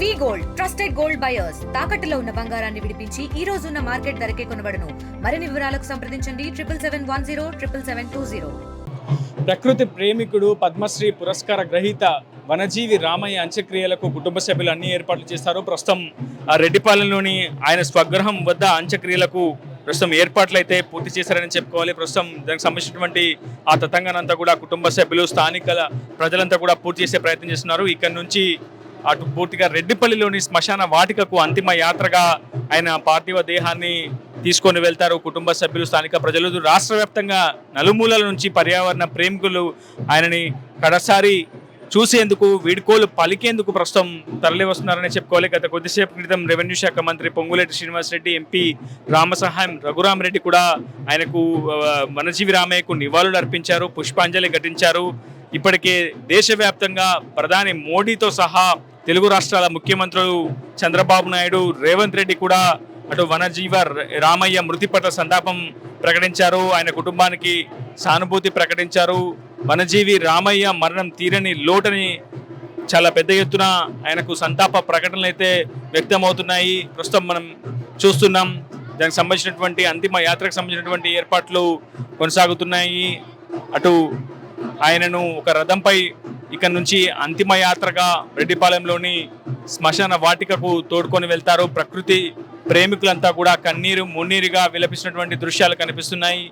వి gold trusted gold buyers తాకట్టులో ఉన్న బంగారాన్ని విడిపించి ఈ రోజు ఉన్న మార్కెట్ ధరకే కొనబడును. మరిన్ని వివరాలకు సంప్రదించండి 7771077720. ప్రకృతి ప్రేమికుడు పద్మశ్రీ పురస్కార గ్రహీత వనజీవి రామయ్య అంత్యక్రియలకు కుటుంబ సభ్యులు అన్ని ఏర్పాట్లు చేస్తారు. ప్రస్తుతం రెడ్డిపాలెంలోని ఆయన స్వగృహం వద్ద అంత్యక్రియలకు ప్రస్తుతం ఏర్పాట్లు అయితే పూర్తి చేశారని చెప్పుకోవాలి. ప్రస్తుతం దానికి సంబంధించినటువంటి ఆ తతంగానంతా కూడా కుటుంబ సభ్యులు స్థానిక ప్రజలంతా కూడా పూర్తి చేసే ప్రయత్నం చేస్తున్నారు. ఇక్కడ నుంచి అటు పూర్తిగా రెడ్డిపల్లిలోని శ్మశాన వాటికకు అంతిమ యాత్రగా ఆయన పార్థివ దేహాన్ని తీసుకొని వెళ్తారు కుటుంబ సభ్యులు, స్థానిక ప్రజలు. రాష్ట్ర వ్యాప్తంగా నలుమూలల నుంచి పర్యావరణ ప్రేమికులు ఆయనని కడసారి చూసేందుకు, వీడ్కోలు పలికేందుకు ప్రస్తుతం తరలి వస్తున్నారని చెప్పుకోవాలి. గత కొద్దిసేపు క్రితం రెవెన్యూ శాఖ మంత్రి పొంగులేటి శ్రీనివాసరెడ్డి, ఎంపీ రామసహాయం రఘురామరెడ్డి కూడా ఆయనకు వనజీవి రామయ్యకు నివాళులు అర్పించారు, పుష్పాంజలి ఘటించారు. ఇప్పటికే దేశవ్యాప్తంగా ప్రధాని మోడీతో సహా తెలుగు రాష్ట్రాల ముఖ్యమంత్రులు చంద్రబాబు నాయుడు, రేవంత్ రెడ్డి కూడా అటు వనజీవ రామయ్య మృతి పట్ల సంతాపం ప్రకటించారు. ఆయన కుటుంబానికి సానుభూతి ప్రకటించారు. వనజీవి రామయ్య మరణం తీరని లోటని చాలా పెద్ద ఎత్తున ఆయనకు సంతాప ప్రకటనలు అయితే వ్యక్తమవుతున్నాయి. ప్రస్తుతం మనం చూస్తున్నాం. దానికి సంబంధించినటువంటి అంతిమ యాత్రకు సంబంధించినటువంటి ఏర్పాట్లు కొనసాగుతున్నాయి. అటు ఆయనను ఒక రథంపై ఇక్కడ నుంచి అంతిమ యాత్రగా రెడ్డిపాలెంలోని శ్మశాన వాటికకు తోడుకొని వెళ్తారు. ప్రకృతి ప్రేమికులంతా కూడా కన్నీరు మున్నీరుగా విలపిస్తున్నటువంటి దృశ్యాలు కనిపిస్తున్నాయి.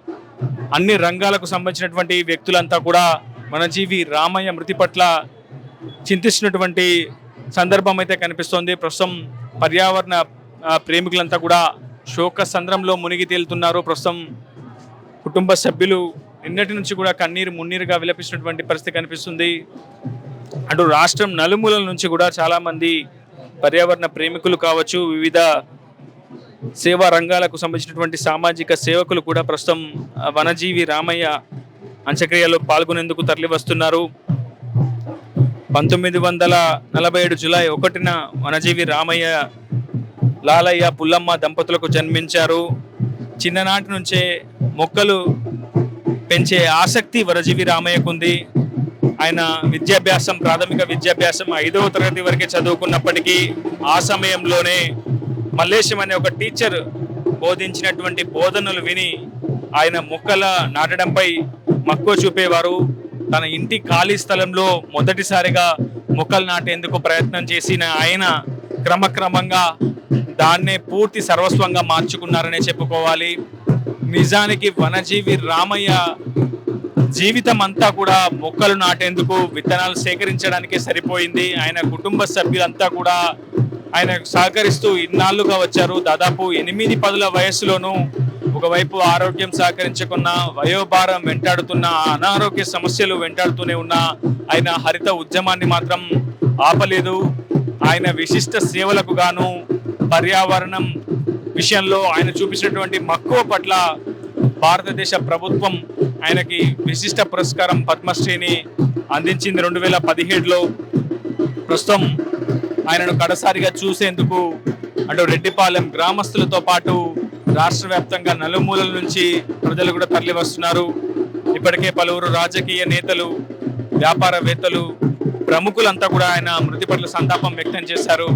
అన్ని రంగాలకు సంబంధించినటువంటి వ్యక్తులంతా కూడా వనజీవి రామయ్య మృతి పట్ల చింతిస్తున్నటువంటి సందర్భం అయితే కనిపిస్తోంది. ప్రస్తుతం పర్యావరణ ప్రేమికులంతా కూడా శోక సంద్రంలో మునిగి తేలుతున్నారు. ప్రస్తుతం కుటుంబ సభ్యులు నిన్నటి నుంచి కూడా కన్నీరు మున్నీరుగా విలపిస్తున్నటువంటి పరిస్థితి కనిపిస్తుంది. అటు రాష్ట్రం నలుమూలల నుంచి కూడా చాలామంది పర్యావరణ ప్రేమికులు కావచ్చు, వివిధ సేవా రంగాలకు సంబంధించినటువంటి సామాజిక సేవకులు కూడా ప్రస్తుతం వనజీవి రామయ్య అంత్యక్రియలో పాల్గొనేందుకు తరలి వస్తున్నారు. 1947 జూలై 1న వనజీవి రామయ్య లాలయ్య పుల్లమ్మ దంపతులకు జన్మించారు. చిన్ననాటి నుంచే మొక్కలు పెంచే ఆసక్తి వనజీవి రామయ్యకుంది. ఆయన విద్యాభ్యాసం, ప్రాథమిక విద్యాభ్యాసం 5వ తరగతి వరకే చదువుకున్నప్పటికీ ఆ సమయంలోనే మల్లేశం అనే ఒక టీచర్ బోధించినటువంటి బోధనలు విని ఆయన మొక్కల నాటడంపై మక్కువ చూపేవారు. తన ఇంటి ఖాళీ స్థలంలో మొదటిసారిగా మొక్కలు నాటేందుకు ప్రయత్నం చేసిన ఆయన క్రమక్రమంగా దాన్నే పూర్తి సర్వస్వంగా మార్చుకున్నారనే చెప్పుకోవాలి. నిజానికి వనజీవి రామయ్య జీవితం అంతా కూడా మొక్కలు నాటేందుకు, విత్తనాలు సేకరించడానికే సరిపోయింది. ఆయన కుటుంబ సభ్యులంతా కూడా ఆయన సహకరిస్తూ ఇన్నాళ్లుగా వచ్చారు. దాదాపు 8-10 వయసులోనూ ఒకవైపు ఆరోగ్యం సహకరించకున్న, వయోభారం వెంటాడుతున్న, అనారోగ్య సమస్యలు వెంటాడుతూనే ఉన్న ఆయన హరిత ఉద్యమాన్ని మాత్రం ఆపలేదు. ఆయన విశిష్ట సేవలకు గాను పర్యావరణం విషయంలో ఆయన చూపించినటువంటి మక్కువ పట్ల భారతదేశ ప్రభుత్వం ఆయనకి విశిష్ట పురస్కారం పద్మశ్రీని అందించింది 2017లో. ప్రస్తుతం ఆయనను కడసారిగా చూసేందుకు అటు రెడ్డిపాలెం గ్రామస్తులతో పాటు రాష్ట్ర వ్యాప్తంగా నలుమూలల నుంచి ప్రజలు కూడా తరలి వస్తున్నారు. ఇప్పటికే పలువురు రాజకీయ నేతలు, వ్యాపారవేత్తలు, ప్రముఖులంతా కూడా ఆయన మృతి పట్ల సంతాపం వ్యక్తం చేశారు.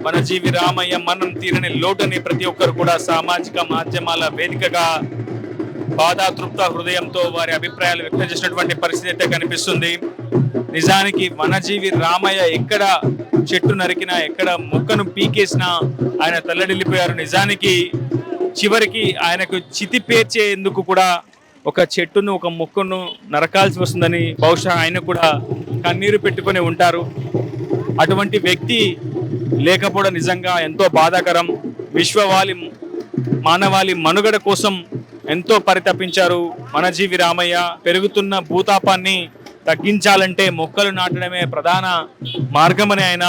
వనజీవి రామయ్య మరణం తీరని లోటుని ప్రతి ఒక్కరు కూడా సామాజిక మాధ్యమాల వేదికగా బాధాతృప్త హృదయంతో వారి అభిప్రాయాలు వ్యక్తం చేసినటువంటి పరిస్థితి అయితే కనిపిస్తుంది. నిజానికి వనజీవి రామయ్య ఎక్కడ చెట్టు నరికినా, ఎక్కడ మొక్కను పీకేసినా ఆయన తల్లడిల్లిపోయారు. నిజానికి చివరికి ఆయనకు చితి పేర్చేందుకు కూడా ఒక చెట్టును, ఒక మొక్కను నరకాల్సి వస్తుందని బహుశా ఆయన కూడా కన్నీరు పెట్టుకొని ఉంటారు. అటువంటి వ్యక్తి లేకపోవడం నిజంగా ఎంతో బాధాకరం. మానవాళి మనుగడ కోసం ఎంతో పరితపించారు వనజీవి రామయ్య. పెరుగుతున్న భూతాపాన్ని తగ్గించాలంటే మొక్కలు నాటడమే ప్రధాన మార్గమని ఆయన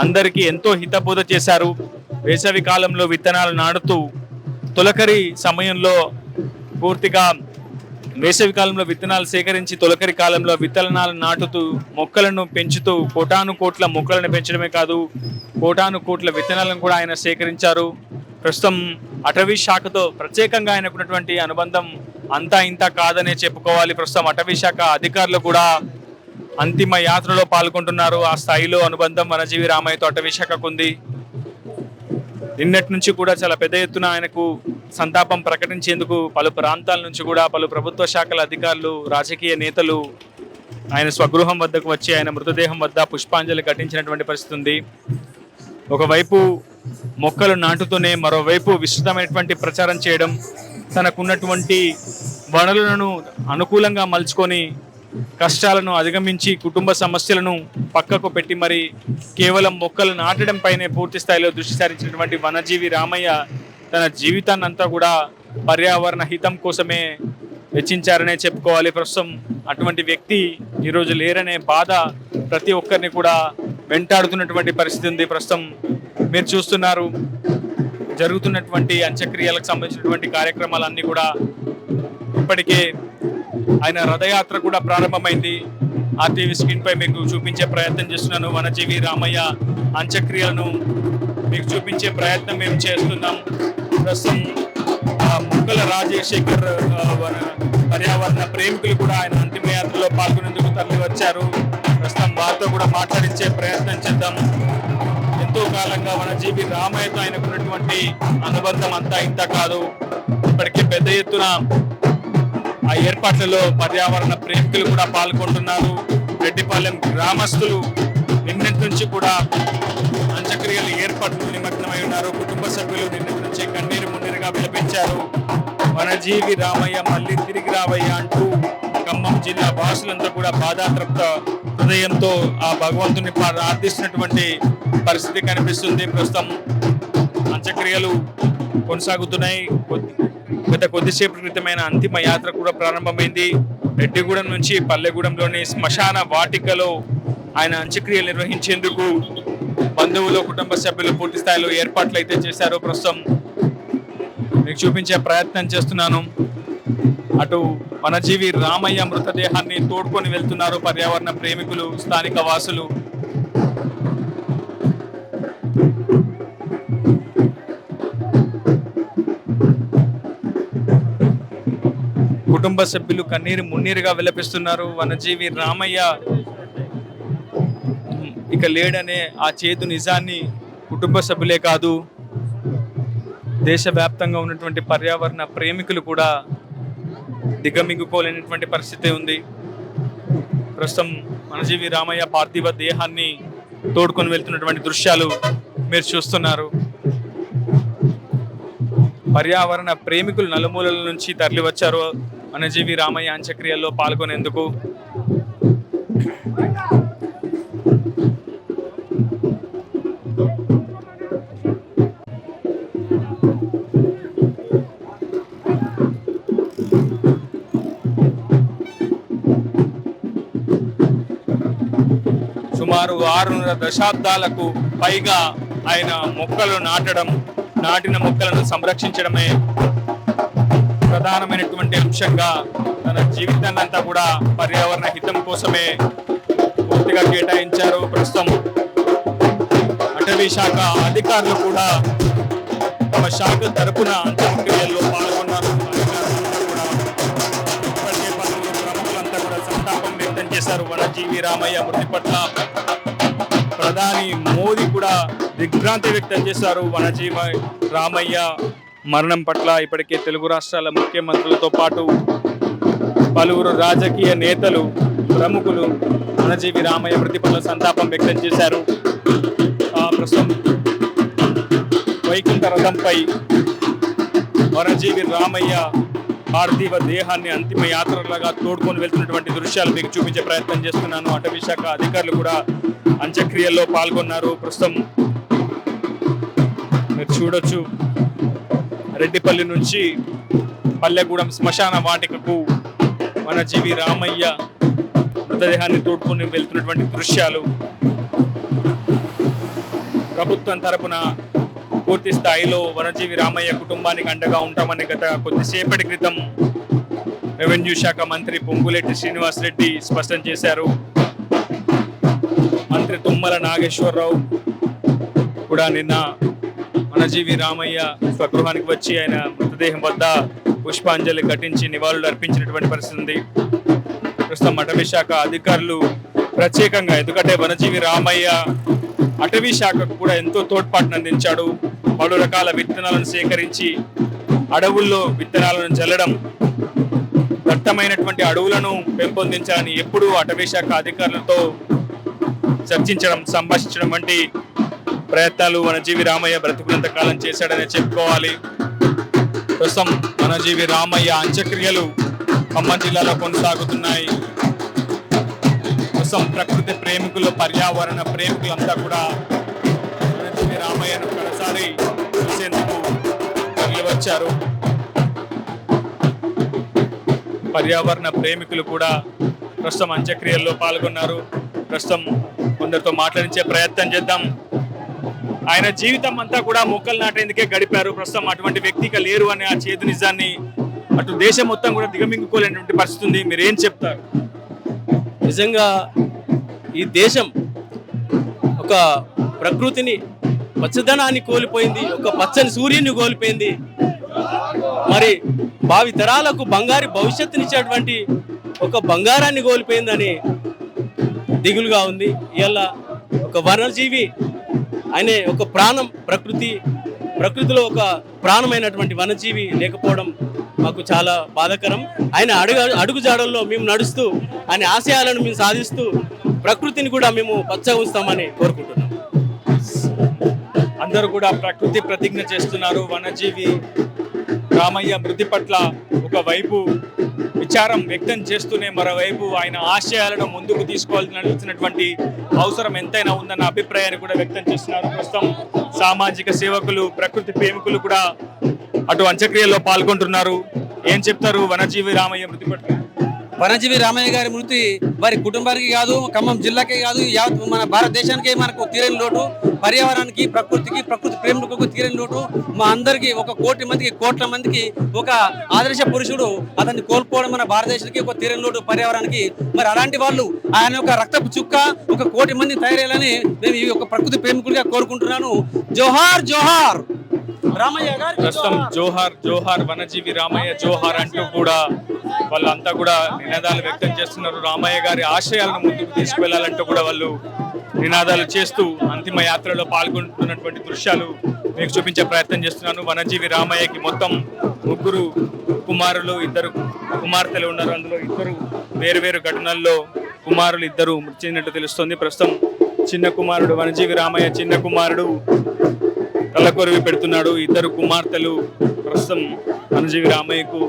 అందరికీ ఎంతో హితబోధ చేశారు. వేసవి కాలంలో విత్తనాలు నాటుతూ, తొలకరి సమయంలో పూర్తిగా వేసవి కాలంలో విత్తనాలు సేకరించి తొలకరి కాలంలో విత్తనాలు నాటుతూ మొక్కలను పెంచుతూ కోటాను కోట్ల మొక్కలను పెంచడమే కాదు, కోటాను కోట్ల విత్తనాలను కూడా ఆయన సేకరించారు. ప్రస్తుతం అటవీ శాఖతో ప్రత్యేకంగా ఆయనకున్నటువంటి అనుబంధం అంతా ఇంత కాదనే చెప్పుకోవాలి. ప్రస్తుతం అటవీ శాఖ అధికారులు కూడా అంతిమ యాత్రలో పాల్గొంటున్నారు. ఆ స్థాయిలో అనుబంధం వనజీవి రామయ్యతో అటవీ శాఖకు ఉంది. నిన్నటి నుంచి కూడా చాలా పెద్ద ఎత్తున ఆయనకు సంతాపం ప్రకటించేందుకు పలు ప్రాంతాల నుంచి కూడా పలు ప్రభుత్వ శాఖల అధికారులు, రాజకీయ నేతలు ఆయన స్వగృహం వద్దకు వచ్చి ఆయన మృతదేహం వద్ద పుష్పాంజలి ఘటించినటువంటి పరిస్థితి ఉంది. ఒకవైపు మొక్కలు నాటుతూనే మరోవైపు విస్తృతమైనటువంటి ప్రచారం చేయడం, తనకున్నటువంటి వనరులను అనుకూలంగా మలుచుకొని కష్టాలను అధిగమించి కుటుంబ సమస్యలను పక్కకు పెట్టి మరి కేవలం మొక్కలు నాటడం పైనే పూర్తి స్థాయిలో దృష్టి సారించినటువంటి వనజీవి రామయ్య తన జీవితాన్ని అంతా కూడా పర్యావరణ హితం కోసమే వెచ్చించారనే చెప్పుకోవాలి. ప్రస్తుతం అటువంటి వ్యక్తి ఈరోజు లేరనే బాధ ప్రతి ఒక్కరిని కూడా వెంటాడుతున్నటువంటి పరిస్థితి ఉంది. ప్రస్తుతం మీరు చూస్తున్నారు జరుగుతున్నటువంటి అంత్యక్రియలకు సంబంధించినటువంటి కార్యక్రమాలన్నీ కూడా ఇప్పటికే ఆయన రథయాత్ర కూడా ప్రారంభమైంది. ఆర్టీవీ స్క్రీన్ పై మీకు చూపించే ప్రయత్నం చేస్తున్నాను. వనజీవి రామయ్య అంత్యక్రియలను మీకు చూపించే ప్రయత్నం మేము చేస్తున్నాం. ప్రస్తుతం ముక్కల రాజశేఖర్ పర్యావరణ ప్రేమికులు కూడా ఆయన అంతిమయాత్రలో పాల్గొనేందుకు తరలి వచ్చారు. ప్రస్తుతం వారితో కూడా మాట్లాడించే ప్రయత్నం చేద్దాం. ఎంతో కాలంగా వనజీవి రామయ్యతో ఆయనకున్నటువంటి అనుబంధం అంతా ఇంత కాదు. ఇప్పటికే పెద్ద ఎత్తున ఆ ఏర్పాట్లలో పర్యావరణ ప్రేమికులు కూడా పాల్గొంటున్నారు. రెడ్డిపాలెం గ్రామస్తులు నిన్నటి నుంచి కూడా అంత్యక్రియలు ఏర్పాట్లు నిమగ్నమై ఉన్నారు. కుటుంబ సభ్యులు నిన్నటి నుంచి కన్నీరు మున్నీరుగా విలపించారు. వనజీవి రామయ్య మళ్ళీ తిరిగి రావయ్య అంటూ ఖమ్మం జిల్లా వాసులంతా కూడా బాధాతృప్త హృదయంతో ఆ భగవంతుని ప్రార్థిస్తున్నటువంటి పరిస్థితి కనిపిస్తుంది. ప్రస్తుతం అంత్యక్రియలు కొనసాగుతున్నాయి. గత కొద్దిసేపు క్రితమైన అంతిమ యాత్ర కూడా ప్రారంభమైంది. రెడ్డిగూడెం నుంచి పల్లెగూడెంలోని శ్మశాన వాటికలో ఆయన అంత్యక్రియలు నిర్వహించేందుకు బంధువులు, కుటుంబ సభ్యులు పూర్తి స్థాయిలో ఏర్పాట్లు అయితే చేశారు. ప్రస్తుతం మీకు చూపించే ప్రయత్నం చేస్తున్నాను. అటు వనజీవి రామయ్య మృతదేహాన్ని తోడుకొని వెళ్తున్నారు పర్యావరణ ప్రేమికులు, స్థానిక వాసులు. కుటుంబ సభ్యులు కన్నీరు మున్నీరుగా విలపిస్తున్నారు. వనజీవి రామయ్య ఇక లేడనే ఆ చేదు నిజాన్ని కుటుంబ సభ్యులే కాదు, దేశవ్యాప్తంగా ఉన్నటువంటి పర్యావరణ ప్రేమికులు కూడా దిగమింగుకోలేనటువంటి పరిస్థితి ఉంది. ప్రస్తుతం వనజీవి రామయ్య పార్థివ దేహాన్ని తోడుకొని వెళ్తున్నటువంటి దృశ్యాలు మీరు చూస్తున్నారు. పర్యావరణ ప్రేమికులు నలుమూలల నుంచి తరలి వచ్చారు వనజీవి రామయ్య అంత్యక్రియల్లో పాల్గొనేందుకు. సుమారు 6 దశాబ్దాలకు పైగా ఆయన మొక్కలు నాటిన మొక్కలను సంరక్షించడమే ప్రధానమైనటువంటి అంశంగా తన జీవితాన్ని అంతా కూడా పర్యావరణ హితం కోసమే పూర్తిగా కేటాయించారు. ప్రస్తుతం అటవీ శాఖ అధికారులు కూడా తమ శాఖ తరపున అంత్యక్రియల్లో పాల్గొన్నారు. ఇప్పటికే పలువురు ప్రముఖులంతా కూడా సంతాపం వ్యక్తం చేశారు. వనజీవి రామయ్య మృతి పట్ల ప్రధాని మోదీ కూడా దిగ్భ్రాంతి వ్యక్తం చేశారు. వనజీవి రామయ్య మరణం పట్ల ఇప్పటికే తెలుగు రాష్ట్రాల ముఖ్యమంత్రులతో పాటు పలువురు రాజకీయ నేతలు, ప్రముఖులు వనజీవి రామయ్య మృతి పట్ల సంతాపం వ్యక్తం చేశారు. ప్రస్తుతం వైకుంఠ రథంపై వనజీవి రామయ్య పార్థివ దేహాన్ని అంతిమ యాత్రలాగా తోడుకొని వెళ్తున్నటువంటి దృశ్యాలు మీకు చూపించే ప్రయత్నం చేస్తున్నాను. అటవీ శాఖ అధికారులు కూడా అంత్యక్రియల్లో పాల్గొన్నారు. ప్రస్తుతం మీరు చూడొచ్చు రెడ్డిపల్లి నుంచి పల్లెగూడెం శ్మశాన వాటికకు వనజీవి రామయ్య మృతదేహాన్ని తోడుకొని వెళ్తున్నటువంటి దృశ్యాలు. ప్రభుత్వం తరపున పూర్తి స్థాయిలో వనజీవి రామయ్య కుటుంబానికి అండగా ఉంటామని గత కొద్దిసేపటి క్రితం రెవెన్యూ శాఖ మంత్రి పొంగులేటి శ్రీనివాస్ రెడ్డి స్పష్టం చేశారు. మంత్రి తుమ్మల నాగేశ్వరరావు కూడా నిన్న వనజీవి రామయ్య స్వగృహానికి వచ్చి ఆయన మృతదేహం వద్ద పుష్పాంజలి ఘటించి నివాళులు అర్పించినటువంటి పరిస్థితి ఉంది. ప్రస్తుతం అటవీ శాఖ అధికారులు ప్రత్యేకంగా, ఎందుకంటే వనజీవి రామయ్య అటవీ శాఖకు కూడా ఎంతో తోడ్పాటును అందించాడు. పలు రకాల విత్తనాలను సేకరించి అడవుల్లో విత్తనాలను చల్లడం, దట్టమైనటువంటి అడవులను పెంపొందించాలని ఎప్పుడూ అటవీ శాఖ అధికారులతో చర్చించడం, సంభాషించడం వంటి ప్రయత్నాలు వనజీవి రామయ్య బ్రతుకున్నంత కాలం చేశాడనే చెప్పుకోవాలి. ప్రస్తుతం వనజీవి రామయ్య అంత్యక్రియలు ఖమ్మం జిల్లాలో కొనసాగుతున్నాయి. ప్రస్తుతం ప్రకృతి ప్రేమికులు, పర్యావరణ ప్రేమికులంతా కూడా వనజీవి రామయ్యను ఒకసారి చూసేందుకు తరలివచ్చారు. పర్యావరణ ప్రేమికులు కూడా ప్రస్తుతం అంత్యక్రియల్లో పాల్గొన్నారు. ప్రస్తుతం కొందరితో మాట్లాడించే ప్రయత్నం చేద్దాం. ఆయన జీవితం అంతా కూడా మొక్కలు నాటేందుకే గడిపారు. ప్రస్తుతం అటువంటి వ్యక్తిగా లేరు అనే ఆ చేదు నిజాన్ని అటు దేశం మొత్తం కూడా దిగమింగుకోలేనటువంటి పరిస్థితి ఉంది. మీరు ఏం చెప్తారు? నిజంగా ఈ దేశం ఒక ప్రకృతిని, పచ్చదనాన్ని కోల్పోయింది, ఒక పచ్చని సూర్యుని కోల్పోయింది. మరి భావి తరాలకు బంగారు భవిష్యత్తునిచ్చేటువంటి ఒక బంగారాన్ని కోల్పోయిందని దిగులుగా ఉంది. ఇవాళ ఒక వనజీవి అనే ఒక ప్రాణం, ప్రకృతిలో ఒక ప్రాణమైనటువంటి వనజీవి లేకపోవడం మాకు చాలా బాధాకరం. ఆయన అడుగుజాడల్లో మేము నడుస్తూ ఆయన ఆశయాలను మేము సాధిస్తూ ప్రకృతిని కూడా మేము పచ్చగా ఉంచుతామని కోరుకుంటున్నాం. అందరూ కూడా ప్రకృతి ప్రతిజ్ఞ చేస్తున్నారు. వనజీవి రామయ్య మృతి పట్ల ఒకవైపు విచారం వ్యక్తం చేస్తూనే మరోవైపు ఆయన ఆశయాలను ముందుకు తీసుకోవాల్సినటువంటి అవసరం ఎంతైనా ఉందన్న అభిప్రాయాన్ని కూడా వ్యక్తం చేస్తున్నారు. ప్రస్తుతం సామాజిక సేవకులు, ప్రకృతి ప్రేమికులు కూడా అటు అంత్యక్రియల్లో పాల్గొంటున్నారు. ఏం చెప్తారు వనజీవి రామయ్య మృతి పట్ల? వనజీవి రామయ్య గారి మృతి వారి కుటుంబానికి కాదు, ఖమ్మం జిల్లాకే కాదు, యావత్ మన భారతదేశానికే మనకు తీరని లోటు. పర్యావరణానికి, ప్రకృతికి, ప్రకృతి ప్రేమికులకు తీరని లోటు. మా అందరికీ, కోట్ల మందికి ఒక ఆదర్శ పురుషుడు అతన్ని కోల్పోవడం మన భారతదేశానికి ఒక తీరని లోటు, పర్యావరణానికి. మరి అలాంటి వాళ్ళు ఆయన యొక్క రక్తపు చుక్క 1 కోటి మంది తయారయ్యాలని నేను ఈ యొక్క ప్రకృతి ప్రేమికుడిగా కోరుకుంటున్నాను. జోహార్ జోహార్ రామయ్య గారు. ప్రస్తుతం జోహార్ జోహార్ వనజీవి రామయ్య జోహార్ అంటూ కూడా వాళ్ళంతా కూడా నినాదాలు వ్యక్తం చేస్తున్నారు. రామయ్య గారి ఆశయాలను ముందుకు తీసుకువెళ్లాలంటూ కూడా వాళ్ళు నినాదాలు చేస్తూ అంతిమ యాత్రలో పాల్గొంటున్నటువంటి దృశ్యాలు మీకు చూపించే ప్రయత్నం చేస్తున్నాను. వనజీవి రామయ్యకి మొత్తం 3 కుమారులు, 2 కుమార్తెలు ఉన్నారు. అందులో 2 వేరు ఘటనల్లో కుమారులు 2 మృతి చెందినట్టు తెలుస్తుంది. ప్రస్తుతం చిన్న కుమారుడు వనజీవి రామయ్య చిన్న కుమారుడు తలకొరివి పెడుతున్నాడు. 2 కుమార్తెలు ప్రస్తుతం వనజీవి రామయ్యకు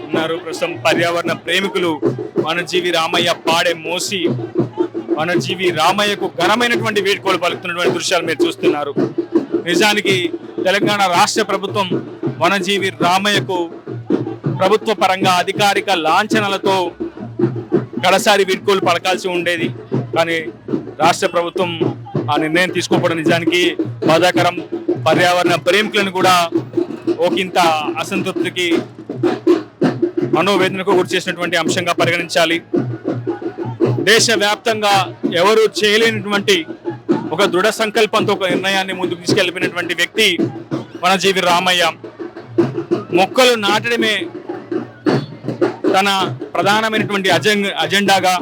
ఉన్నారు. ప్రస్తుతం పర్యావరణ ప్రేమికులు వనజీవి రామయ్య పాడే మోసి వనజీవి రామయ్యకు ఘనమైనటువంటి వేడుకలు పలుకుతున్నటువంటి దృశ్యాలు మీరు చూస్తున్నారు. నిజానికి తెలంగాణ రాష్ట్ర ప్రభుత్వం వనజీవి రామయ్యకు ప్రభుత్వ పరంగా అధికారిక లాంఛనాలతో కడసారి వీడ్కోలు పలకాల్సి ఉండేది. కానీ రాష్ట్ర ప్రభుత్వం ఆ నిర్ణయం తీసుకోకపోవడం నిజానికి బాధాకరం. పర్యావరణ ప్రేమికులను కూడా ఒకంత అసంతృప్తికి, మనోవేదనకు గురి చేసినటువంటి అంశంగా పరిగణించాలి. దేశవ్యాప్తంగా ఎవరు చేయలేనటువంటి ఒక దృఢ సంకల్పంతో ఒక నిర్ణయాన్ని ముందుకు తీసుకెళ్లిపోయినటువంటి వ్యక్తి వనజీవి రామయ్య. మొక్కలు నాటడమే తన ప్రధానమైనటువంటి అజెండాగా,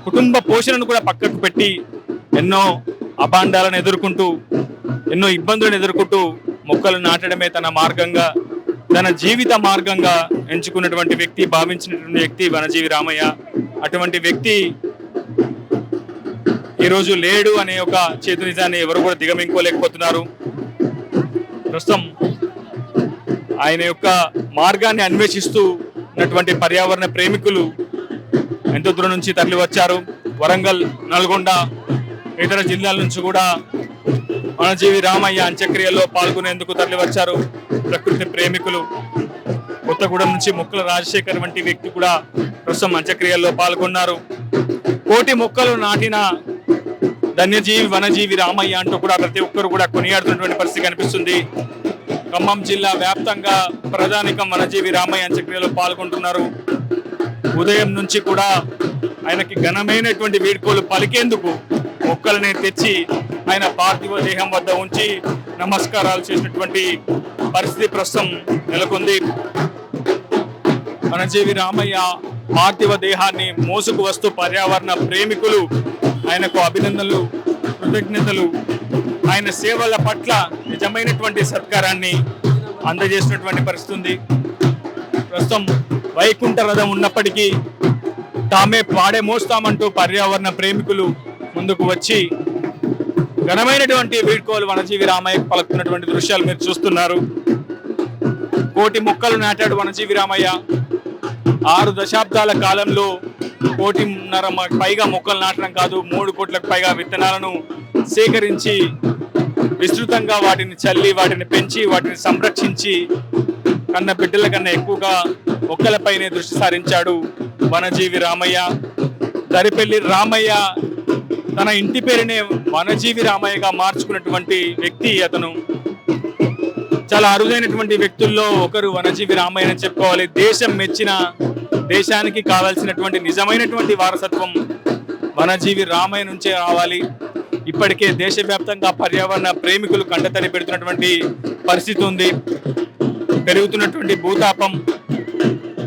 కుటుంబ పోషణను కూడా పక్కకు పెట్టి ఎన్నో అభాండాలను ఎదుర్కొంటూ, ఎన్నో ఇబ్బందులను ఎదుర్కొంటూ మొక్కలు నాటడమే తన మార్గంగా, తన జీవిత మార్గంగా ఎంచుకున్నటువంటి వ్యక్తి, భావించినటువంటి వ్యక్తి వనజీవి రామయ్య. అటువంటి వ్యక్తి ఈరోజు లేడు అనే ఒక చేతు నిజాన్ని ఎవరు కూడా దిగమింగుకోలేకపోతున్నారు. ప్రస్తుతం ఆయన యొక్క మార్గాన్ని అన్వేషిస్తూ ఉన్నటువంటి పర్యావరణ ప్రేమికులు ఎంతో దూరం నుంచి తరలి వచ్చారు. వరంగల్, నల్గొండ, ఇతర జిల్లాల నుంచి కూడా వనజీవి రామయ్య అంత్యక్రియల్లో పాల్గొనేందుకు తరలి వచ్చారు ప్రకృతి ప్రేమికులు. కొత్తగూడెం నుంచి ముక్కల రాజశేఖర్ వంటి వ్యక్తి కూడా ప్రస్తుతం అంత్యక్రియల్లో పాల్గొన్నారు. 1 కోటి మొక్కలు నాటిన ధన్యజీవి వనజీవి రామయ్య అంటూ కూడా ప్రతి ఒక్కరు కూడా కొనియాడుతున్నటువంటి పరిస్థితి కనిపిస్తుంది. ఖమ్మం జిల్లా వ్యాప్తంగా ప్రధానికం వనజీవి రామయ్య అంత్యక్రియలో పాల్గొంటున్నారు. ఉదయం నుంచి కూడా ఆయనకి ఘనమైనటువంటి వీడ్కోలు పలికేందుకు మొక్కలనే తెచ్చి ఆయన పార్థివ దేహం వద్ద ఉంచి నమస్కారాలు చేసినటువంటి పరిస్థితి ప్రస్తుతం నెలకొంది. వనజీవి రామయ్య పార్థివ దేహాన్ని మోసుకు వస్తూ పర్యావరణ ప్రేమికులు ఆయనకు అభినందనలు, కృతజ్ఞతలు. ఆయన సేవల పట్ల నిజమైనటువంటి సత్కారాన్ని అందజేసినటువంటి పరిస్థితి ఉంది. ప్రస్తుతం వైకుంఠ రథం ఉన్నప్పటికీ తామే పాడే మోస్తామంటూ పర్యావరణ ప్రేమికులు ముందుకు వచ్చి ఘనమైనటువంటి వీడ్కోలు వనజీవి రామయ్య పలుకుతున్నటువంటి దృశ్యాలు మీరు చూస్తున్నారు. 1,000,000 మొక్కలు నాటాడు వనజీవి రామయ్య. 6 దశాబ్దాల కాలంలో 1,500,000 పైగా మొక్కలు నాటడం కాదు, 3 కోట్లకు పైగా విత్తనాలను సేకరించి విస్తృతంగా వాటిని చల్లి, వాటిని పెంచి, వాటిని సంరక్షించి కన్న బిడ్డల కన్నా ఎక్కువగా మొక్కలపైనే దృష్టి సారించాడు వనజీవి రామయ్య. దరిపెల్లి రామయ్య తన ఇంటి పేరునే వనజీవి రామయ్యగా మార్చుకున్నటువంటి వ్యక్తి అతను. చాలా అరుదైనటువంటి వ్యక్తుల్లో ఒకరు వనజీవి రామయ్య అని చెప్పుకోవాలి. దేశం మెచ్చిన, దేశానికి కావాల్సినటువంటి నిజమైనటువంటి వారసత్వం వనజీవి రామయ్య నుంచే రావాలి. ఇప్పటికే దేశవ్యాప్తంగా పర్యావరణ ప్రేమికులు కంటతడి పెడుతున్నటువంటి పరిస్థితి ఉంది. పెరుగుతున్నటువంటి భూతాపం,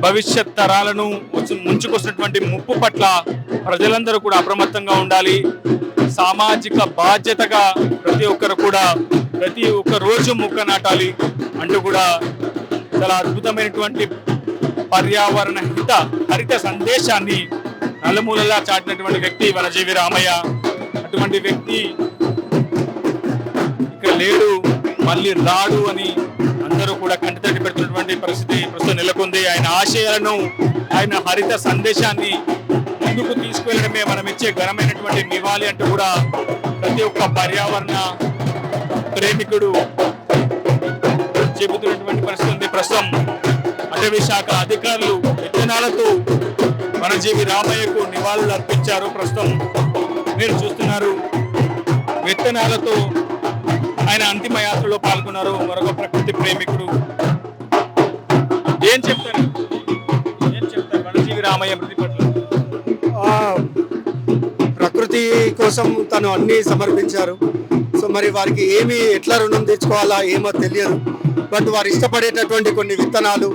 భవిష్యత్ తరాలను ముంచుకొస్తున్నటువంటి ముప్పు పట్ల ప్రజలందరూ కూడా అప్రమత్తంగా ఉండాలి. సామాజిక బాధ్యతగా ప్రతి ఒక్కరు కూడా ప్రతి ఒక్క రోజు మొక్క నాటాలి అంటూ కూడా చాలా అద్భుతమైనటువంటి పర్యావరణ హరిత సందేశాన్ని నలుమూలలా చాటినటువంటి వ్యక్తి వనజీవి రామయ్య. అటువంటి వ్యక్తి ఇక్కడ లేడు, మళ్ళీ రాడు అని అందరూ కూడా కంటతడి పెడుతున్నటువంటి పరిస్థితి ప్రస్తుతం నెలకొంది. ఆయన ఆశయాలను, ఆయన హరిత సందేశాన్ని ముందుకు తీసుకువెళ్ళడమే మనం ఇచ్చే ఘనమైనటువంటి నివాళి అంటూ కూడా ప్రతి ఒక్క పర్యావరణ ప్రేమికుడు చెబుతున్నటువంటి పరిస్థితి ఉంది. ప్రస్తుతం అటవీ శాఖ అధికారులు విత్తనాలతో వనజీవి రామయ్యకు నివాళులు అర్పించారు. ప్రస్తుతం మీరు చూస్తున్నారు, విత్తనాలతో ఆయన అంతిమ యాత్రలో పాల్గొన్నారు. మరొక ప్రకృతి ప్రేమికుడు ఏం చెప్తారు వనజీవి రామయ్య మృతి పట్ల? ప్రకృతి కోసం తను అన్ని సమర్పించారు. సో మరి వారికి ఏమి ఎట్లా రుణం తెచ్చుకోవాలా ఏమో తెలియదు. బట్ వారు ఇష్టపడేటటువంటి కొన్ని విత్తనాలు,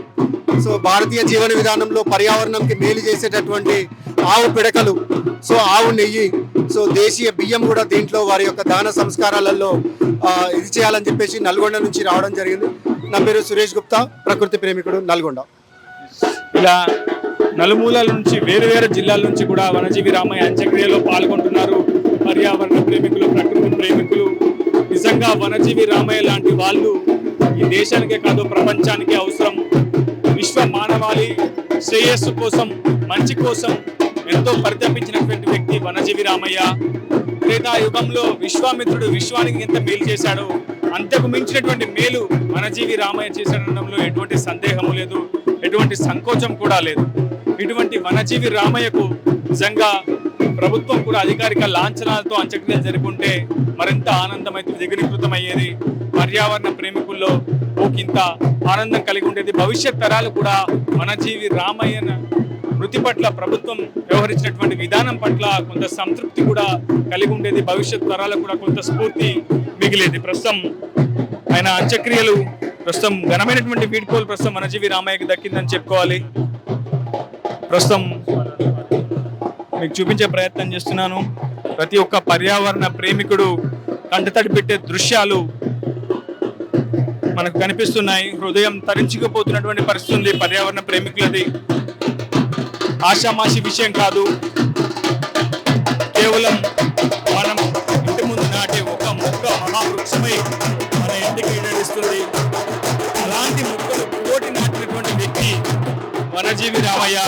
సో భారతీయ జీవన విధానంలో పర్యావరణంకి మేలు చేసేటటువంటి ఆవు పిడకలు, సో ఆవు నెయ్యి, సో దేశీయ బియ్యం కూడా దీంట్లో వారి యొక్క దాన సంస్కారాలలో ఇది చేయాలని చెప్పేసి నల్గొండ నుంచి రావడం జరిగింది. నా పేరు సురేష్ గుప్తా, ప్రకృతి ప్రేమికుడు, నల్గొండ. ఇలా నలుమూలల నుంచి వేరు జిల్లాల నుంచి కూడా వనజీవి రామయ్య అంత్యక్రియలో పాల్గొంటున్నారు పర్యావరణ ప్రేమికులు, ప్రకృతి ప్రేమికులు. నిజంగా వనజీవి రామయ్య లాంటి వాళ్ళు ఈ దేశానికే కాదు ప్రపంచానికి అవసరం. విశ్వ మానవాళి శ్రేయస్సు కోసం, మంచి కోసం ఎంతో పరితపించినటువంటి వ్యక్తి వనజీవి రామయ్య. త్రేతాయుగంలో విశ్వామిత్రుడు విశ్వానికి ఎంత మేలు చేశాడో అంతకు మించినటువంటి మేలు వనజీవి రామయ్య చేసడంలో ఎటువంటి సందేహము లేదు, ఎటువంటి సంకోచం కూడా లేదు. ఇటువంటి వనజీవి రామయ్యకు నిజంగా ప్రభుత్వం కూడా అధికారిక లాంఛనాలతో అంత్యక్రియలు జరుపుకుంటే మరింత ఆనందమైతే ద్విగుణీకృతం అయ్యేది. పర్యావరణ ప్రేమికుల్లో ఓకింత ఆనందం కలిగి ఉండేది. భవిష్యత్ తరాలు కూడా వనజీవి రామయ్య మృతి పట్ల ప్రభుత్వం వ్యవహరించినటువంటి విధానం పట్ల కొంత సంతృప్తి కూడా కలిగి ఉండేది. భవిష్యత్ తరాలకు కూడా కొంత స్ఫూర్తి మిగిలేది. ప్రస్తుతం ఆయన అంత్యక్రియలు ప్రస్తుతం ఘనమైనటువంటి వీడ్కోలు ప్రస్తుతం వనజీవి రామయ్యకి దక్కిందని చెప్పుకోవాలి. ప్రస్తుతం మీకు చూపించే ప్రయత్నం చేస్తున్నాను. ప్రతి ఒక్క పర్యావరణ ప్రేమికుడు కంటతడి పెట్టే దృశ్యాలు మనకు కనిపిస్తున్నాయి. హృదయం తరించుకుపోతున్నటువంటి పరిస్థితి ఉంది పర్యావరణ ప్రేమికులది. ఆషామాషి విషయం కాదు. కేవలం మనం ఇంటి ముందు నాటే ఒక మొక్క మహావృక్షమై మన ఇంటికి ఈడేస్తుంది. అలాంటి మొక్కలు కోటి నాటినటువంటి వ్యక్తి వనజీవి రామయ్య.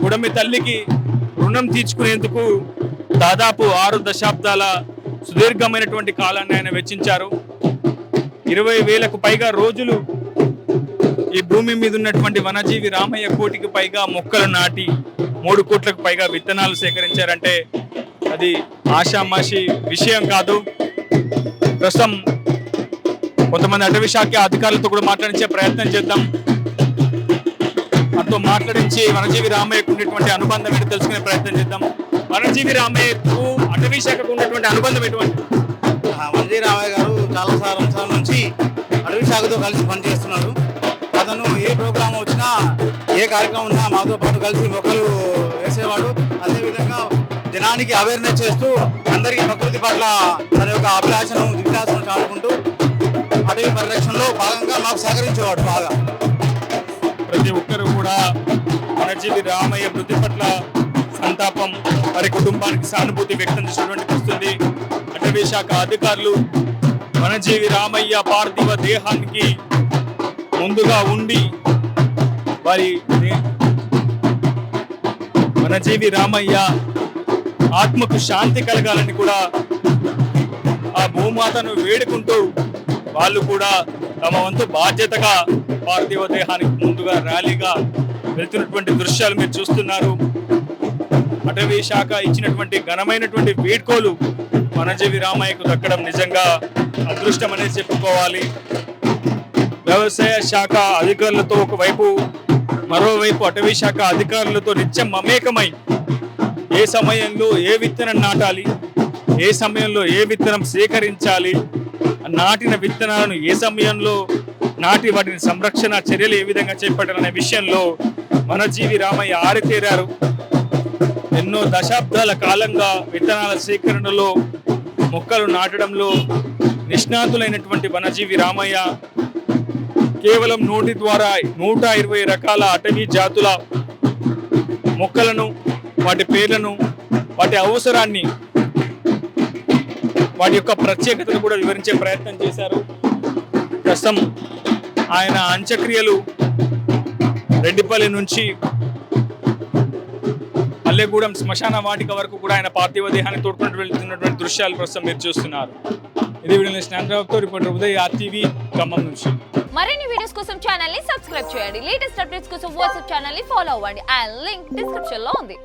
గుడమి తల్లికి రుణం తీర్చుకునేందుకు దాదాపు 6 దశాబ్దాల సుదీర్ఘమైనటువంటి కాలాన్ని ఆయన వెచ్చించారు. 20,000కు పైగా రోజులు ఈ భూమి మీద ఉన్నటువంటి వనజీవి రామయ్య 1 కోటికి పైగా మొక్కలు నాటి 3 కోట్లకు పైగా విత్తనాలు సేకరించారంటే అది ఆషామాషి విషయం కాదు. ప్రస్తుతం కొంతమంది అటవీ శాఖ అధికారులతో కూడా మాట్లాడించే ప్రయత్నం చేద్దాం. మనతో మాట్లాడించి వనజీవి రామయ్యకు ఉన్నటువంటి అనుబంధం ఏంటో తెలుసుకునే ప్రయత్నం చేద్దాం. వనజీవి రామయ్యకు అటవీ శాఖకు ఉన్నటువంటి అనుబంధం ఎటువంటి? వనజీవి రామయ్య గారు చాలా సంవత్సరాల నుంచి అటవీ శాఖతో కలిసి పనిచేస్తున్నాడు. అతను ఏ ప్రోగ్రామ్ వచ్చినా, ఏ కార్యక్రమం ఉన్నా మాతో పాటు కలిసి మొక్కలు వేసేవాడు. విధంగా జనానికి అవేర్నెస్ చేస్తూ అందరికీ ప్రకృతి పట్ల తన యొక్క అభిలాషను జిజ్ఞాసను చాటుకుంటూ అటవీ పరిరక్షణలో భాగంగా మాకు సహకరించేవాడు బాగా. ప్రతి ఒక్కరు కూడా వనజీవి రామయ్య మృతి పట్ల సంతాపం, వారి కుటుంబానికి సానుభూతి వ్యక్తం చేసినటువంటి వస్తుంది. అటవీ శాఖ అధికారులు వనజీవి రామయ్య పార్థివ దేహానికి ముందుగా ఉండి వారి వనజీవి రామయ్య ఆత్మకు శాంతి కలగాలని కూడా ఆ భూమాతను వేడుకుంటూ వాళ్ళు కూడా తమ వంతు బాధ్యతగా పార్థివ దేహానికి ముందుగా ర్యాలీగా వెళ్తున్నటువంటి దృశ్యాలు మీరు చూస్తున్నారు. అటవీ శాఖ ఇచ్చినటువంటి ఘనమైనటువంటి వీడ్కోలు వనజీవి రామయ్యకు దక్కడం నిజంగా అదృష్టం అనేది చెప్పుకోవాలి. వ్యవసాయ శాఖ అధికారులతో ఒకవైపు, మరోవైపు అటవీ శాఖ అధికారులతో నిత్యం మమేకమై ఏ సమయంలో ఏ విత్తనం నాటాలి, ఏ సమయంలో ఏ విత్తనం సేకరించాలి, నాటిన విత్తనాలను ఏ సమయంలో నాటి వాటిని సంరక్షణ చర్యలు ఏ విధంగా చేపట్టాలనే విషయంలో వనజీవి రామయ్య ఆరితేరారు. ఎన్నో దశాబ్దాల కాలంగా విత్తనాల సేకరణలో, మొక్కలు నాటడంలో నిష్ణాతులైనటువంటి వనజీవి రామయ్య కేవలం నోటి ద్వారా 120 రకాల అటవీ జాతుల మొక్కలను, వాటి పేర్లను, వాటి అవసరాన్ని, వాటి యొక్క ప్రత్యేకతను కూడా వివరించే ప్రయత్నం చేశారు. ప్రస్తుతం ఆయన అంత్యక్రియలు రెడ్డిపల్లి నుంచి పల్లెగూడెం శ్మశాన వాటిక వరకు కూడా ఆయన పార్థివ దేహాన్ని తోడుకుంటూ వెళ్తున్నటువంటి దృశ్యాలు ప్రస్తుతం మీరు చూస్తున్నారు. ఇది వీడియో స్నాండ్రావుతో రిపోర్టర్ ఉదయ్, RTV, ఖమ్మం నుంచి. మరిన్ని వీడియోస్ కోసం ఛానల్ ని సబ్స్క్రైబ్ చేయండి. లేటెస్ట్ అప్డేట్స్ కోసం వాట్సాప్ ఛానల్ ని ఫాలో అవ్వండి. అండ్ లింక్ డిస్క్రిప్షన్ లో ఉంది.